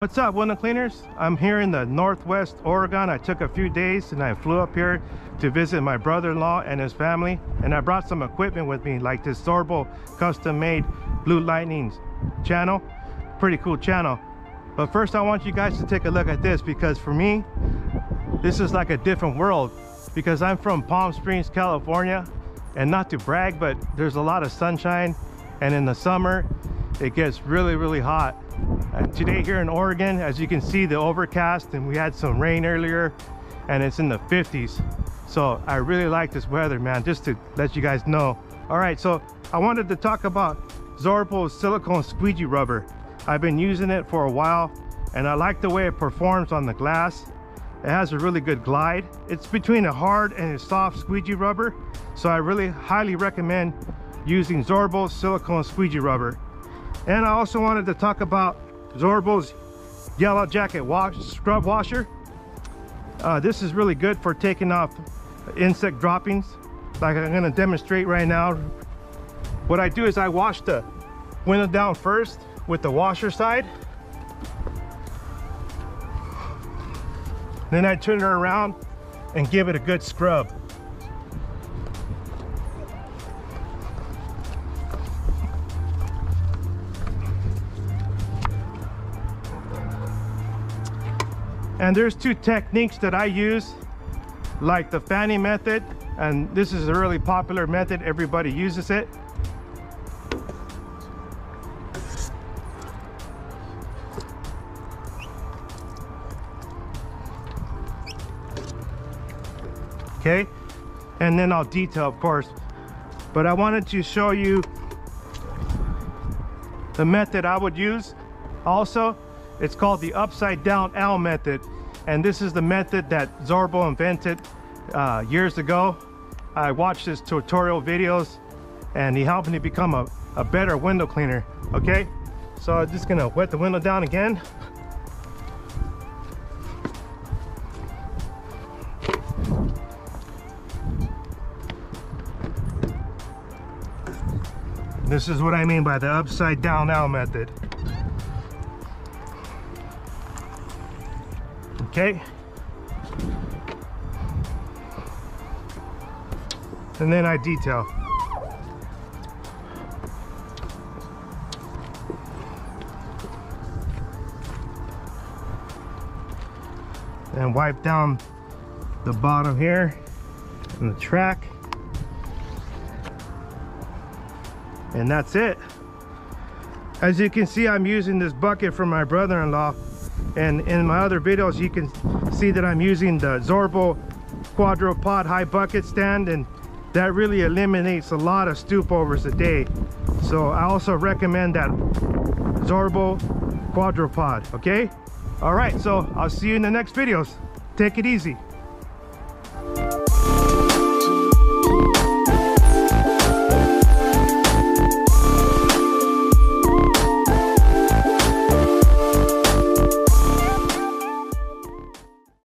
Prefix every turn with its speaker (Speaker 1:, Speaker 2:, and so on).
Speaker 1: What's up, window cleaners? I'm here in the Northwest Oregon. I took a few days and I flew up here to visit my brother-in-law and his family, and I brought some equipment with me, like this Sörbo custom-made Blue Lightning channel. Pretty cool channel. But first I want you guys to take a look at this, because for me this is like a different world, because I'm from Palm Springs, California, and not to brag, but there's a lot of sunshine, and in the summer it gets really hot. And today here in Oregon, as you can see, the overcast, and we had some rain earlier, and it's in the 50s. So I really like this weather, man, just to let you guys know. All right, so I wanted to talk about Sörbo's silicone squeegee rubber. I've been using it for a while, and I like the way it performs on the glass. It has a really good glide. It's between a hard and a soft squeegee rubber, so I really highly recommend using Sörbo's silicone squeegee rubber. And I also wanted to talk about Sörbo's Yellow Jacket scrub washer. This is really good for taking off insect droppings, like I'm going to demonstrate right now. What I do is I wash the window down first with the washer side, then I turn it around and give it a good scrub. And there's two techniques that I use, like the fanning method, and this is a really popular method. Everybody uses it. Okay, and then I'll detail, of course, but I wanted to show you the method I would use also. It's called the upside down L method, and this is the method that Sörbo invented years ago. I watched his tutorial videos and he helped me become a better window cleaner. Okay, so I'm just gonna wet the window down again. This is what I mean by the upside down L method. Okay, and then I detail. And wipe down the bottom here and the track, and that's it. As you can see, I'm using this bucket from my brother-in-law, and in my other videos you can see that I'm using the Sörbo quadrupod high bucket stand, and that really eliminates a lot of stoop overs a day. So I also recommend that Sörbo quadrupod. Okay, all right, so I'll see you in the next videos. Take it easy.